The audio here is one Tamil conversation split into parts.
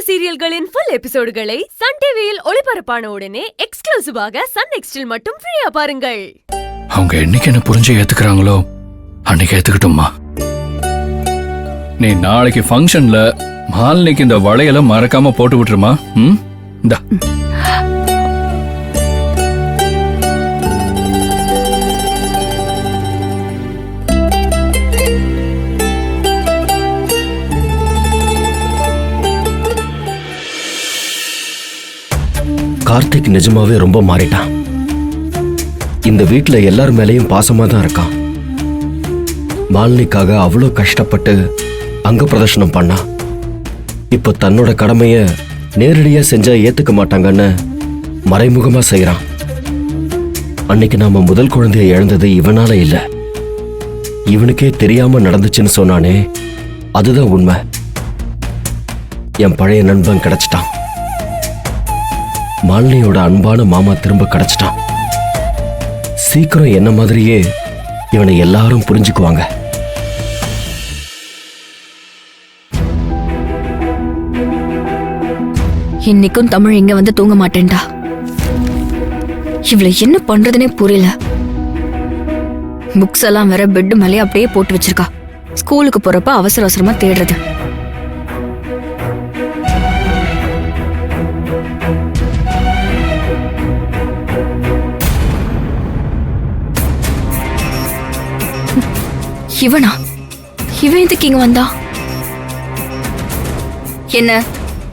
சீரியல்களின் ஃபுல் எபிசோடுகளை சன் டிவியில் ஒளிபரப்பான உடனே எக்ஸ்க்ளூசிவாக சன் நெக்ஸ்டில் மட்டும் ஃப்ரீயா பாருங்கள். அவங்க என்னைக்கு என்ன புரிஞ்சு ஏத்துக்கிறாங்களோ அன்னைக்கு ஏத்துக்கிட்டோம்மா. நீ நாளைக்கு ஃபங்க்ஷன்ல மாலினிக்கு இந்த வளையல மறக்காம போட்டு விட்டுருமா. இந்தா. கார்த்திக் நிஜமாவே ரொம்ப மாறிட்டான். இந்த வீட்டுல எல்லார் மேலேயும் பாசமா தான் இருக்கான். மாலினிக்காக அவ்வளோ கஷ்டப்பட்டு அங்க பிரதர்ஷனம் பண்ணா. இப்போ தன்னோட கடமைய நேரடியா செஞ்சா ஏத்துக்க மாட்டாங்கன்னு மறைமுகமா செய்யறான். அன்னைக்கு நாம முதல் குழந்தைய இழந்தது இவனால இல்ல, இவனுக்கே தெரியாம நடந்துச்சுன்னு சொன்னானே, அதுதான் உண்மை. என் பழைய நண்பன் கிடைச்சிட்டான். மாலினியோட அன்பான மாமா திரும்ப கிடைச்சிட்டான். சீக்கிரம் என்ன மாதிரியே இவனை எல்லாரும் புரிஞ்சுக்குவாங்க. இன்னைக்கும் தமிழ் இங்க வந்து தூங்க மாட்டேன்டா. இவளை என்ன பண்றதுனே புரியல. புக்ஸ் எல்லாம் வேற பெட் மேலே அப்படியே போட்டு வச்சிருக்கா. ஸ்கூலுக்கு போறப்ப அவசர அவசரமா தேடுறது. இவனா? இவன் எதுக்கு இங்க வந்தா? என்ன?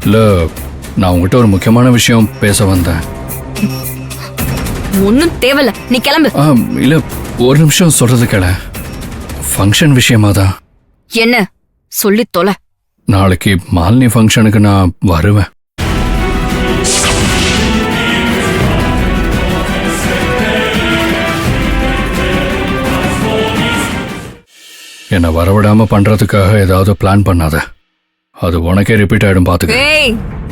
இல்ல, நான் உங்ககிட்ட ஒரு முக்கியமான விஷயம் பேச வந்தேன். ஒன்னும் தேவையில்ல, நீ கிளம்பு. இல்ல, ஒரு நிமிஷம் சொல்றது கேள. ஃபங்க்ஷன் விஷயமா தான். என்ன சொல்லி தொலை. நாளைக்கு மாலினி ஃபங்க்ஷனுக்கு நான் வருவேன். என்ன வரவிடாம பண்றதுக்காக ஏதாவது பிளான் பண்ணாத. அது உனக்கே ரிப்பீட் ஆயிடும் பாத்துக்க.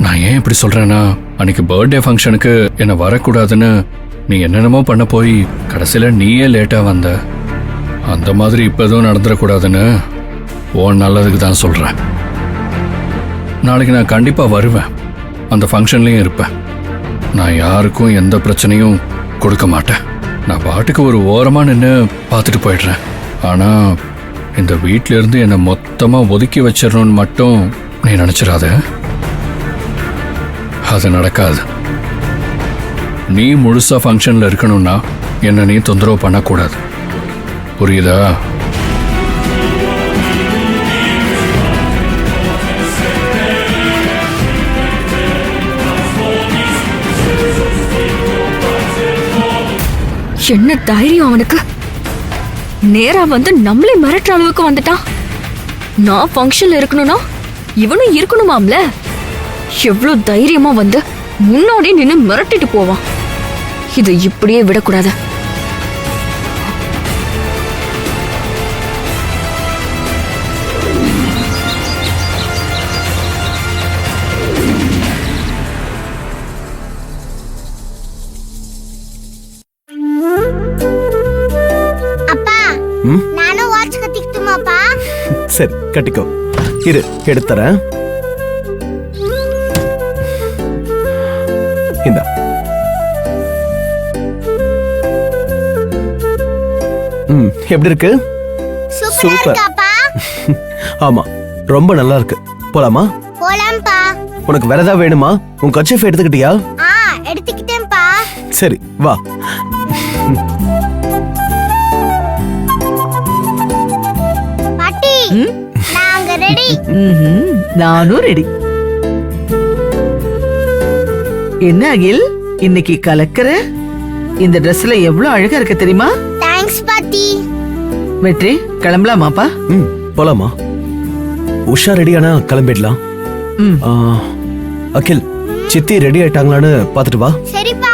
நான் ஏன் இப்படி சொல்றேன்னா, அன்னைக்கு பர்த்டே ஃபங்க்ஷனுக்கு என்ன வரக்கூடாதுன்னு நீ என்னென்னமோ பண்ண போய் கடைசியில நீயே லேட்டா வந்த. அந்த மாதிரி இப்ப எதுவும் நடந்துடக்கூடாதுன்னு உன் நல்லதுக்கு தான் சொல்றேன். நாளைக்கு நான் கண்டிப்பா வருவேன். அந்த ஃபங்க்ஷன்லயும் இருப்பேன். நான் யாருக்கும் எந்த பிரச்சனையும் கொடுக்க மாட்டேன். நான் பாட்டுக்கு ஒரு ஓரமா நின்று பார்த்துட்டு போயிடுறேன். ஆனா இந்த வீட்டில இருந்து என்னை மொத்தமா ஒதுக்கி வச்சிடணும்னு மட்டும் நீ நினைச்சிடாத. அது நடக்காது. நீ முழுசா ஃபங்க்ஷன்ல இருக்கணும்னா என்ன நீ தொந்தரவு பண்ணக்கூடாது. புரியுதா? என்ன தைரியம் அவனுக்கு? நேரா வந்து நம்மளே மிரட்டுற அளவுக்கு வந்துட்டான். நான் ஃபங்க்ஷன்ல இருக்கணும்னா இவனும் இருக்கணுமாம்ல. எவ்வளவு தைரியமா வந்து முன்னாடி நின்னு மிரட்டிட்டு போவான். இதை இப்படியே விடக்கூடாது. சரி, கட்டிக்கோ. இரு, எடுத்துறேன். இந்தா. எப்படி இருக்கு? சூப்பர். ஆமா, ரொம்ப நல்லா இருக்கு. போலாமா? போலாம்பா. உனக்கு வேற ஏதாவது வேணுமா? உன் கர்ச்சீஃப் எடுத்துக்கிட்டியா? எடுத்துக்கிட்டேன்பா. சரி, வா. பாட்டி, நாங்க ரெடி. நானும் ரெடி. என்ன அகில், இன்னைக்கு கலக்கற? இந்த ட்ரெஸ்ல எவ்வளவு அழகா இருக்கு தெரியுமா? தேங்க்ஸ் பாட்டி. வெற்றி, கிளம்பலாமாப்பா? போலாமா? உஷா ரெடியானா கிளம்பிடலாம். அகில், சித்தி ரெடி ஆயிட்டாங்களான்னு பாத்துட்டு வா. சரிப்பா.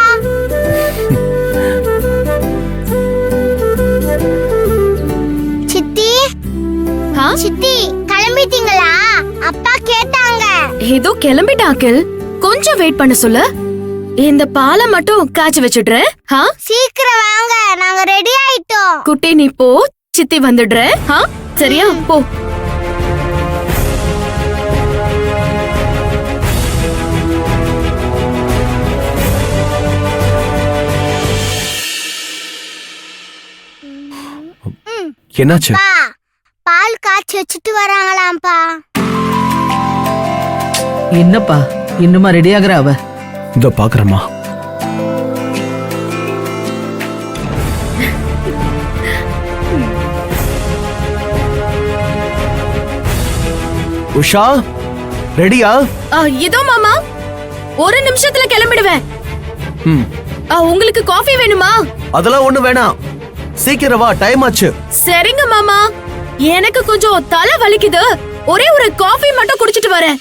சித்தி, சித்தி கிளம்பிட்டீங்களா? அப்பா கேட்டாங்க. ஏதோ கிளம்பிட்டான் அகில். கொஞ்சம் வெயிட் பண்ண சொல்லு. இந்த பாலை மட்டும் காய்ச்சி வச்சுடுறேன். சீக்கிரம் வாங்க, நாங்க ரெடி ஆயிட்டோம். குட்டி நீ போ, சித்தி வந்துடுறேன். சரியா? போ. என்னாச்சு? பா பால் காய்ச்சி வச்சுட்டு வராங்களாம்ப்பா. என்னப்பா இன்னுமா ரெடி ஆகுற அவ? இதோ பாக்குறேம்மா. உஷா ரெடியா? இதோ மாமா, ஒரு நிமிஷத்துல கிளம்பிடுவேன். ம். உங்களுக்கு காஃபி வேணுமா? அதெல்லாம் ஒண்ணு வேணாம், சீக்கிரம் வா, டைம் ஆச்சு. சரிங்க மாமா, எனக்கு கொஞ்சம் தலை வலிக்குது, ஒரே ஒரு காஃபி மட்டும் குடிச்சிட்டு வரேன்.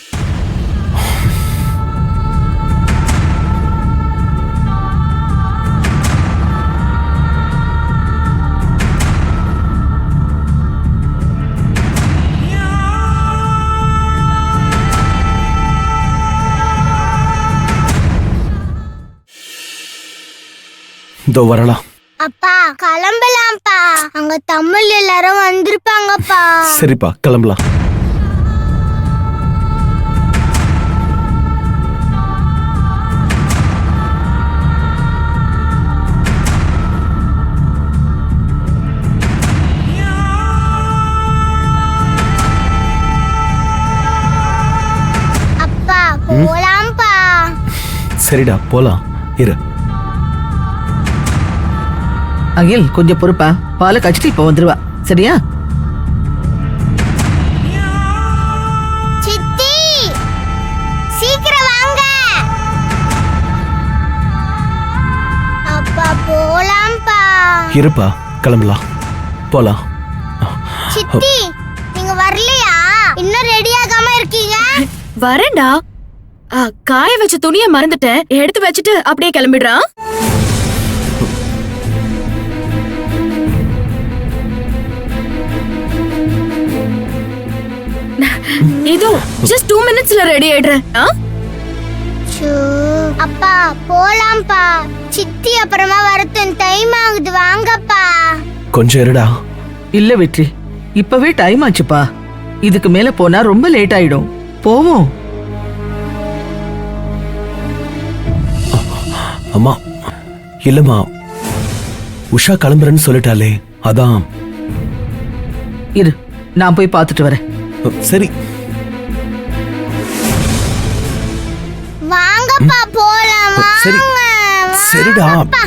இதோ வரலாம். அப்பா கிளம்பலாம்ப்பா, அங்க தமிழ் எல்லாரும் வந்திருப்பாங்கப்பா. சரிப்பா, கிளம்பலாம். அப்பா போலாம்ப்பா. சரிடா, போலாம். இரு. அகில் கொஞ்சம் பொறுப்பா, பாலை கச்சிட்டு இப்ப வந்துருவா. சரியா? சித்தி சீக்கிரம் வாங்க. அப்பா போலாம்ப்பா. இருப்பா, கிளம்பலாம், போலாம். சித்தி நீங்க வரலையா? இன்னும் ரெடி ஆகாம இருக்கீங்க? வரேன்டா. காய வச்ச துணிய மறந்துட்டேன், எடுத்து வச்சுட்டு அப்படியே கிளம்பிடுறான். இதோ ஜஸ்ட் 2 மினிட்ஸ்ல ரெடி ஆயிடுறேன். சோ, அப்பா போலாம்ப்பா. சித்தி அப்புறமா வரட்டும், டைம் ஆகுது, வாங்கப்பா. கொஞ்சம் இருடா. இல்ல வெற்றி, இப்பவே டைம் ஆச்சுப்பா. இதுக்கு மேல போனா ரொம்ப லேட் ஆயிடும். போவோம். அம்மா இல்லம்மா, உஷா கிளம்புறேன்னு சொல்லிட்டாலே, அதான். இரு, நான் போய் பார்த்துட்டு வரேன். சரி. வாங்கப்பா போலாம், சரி. வாங்க. சரிடா. வாங்கப்பா.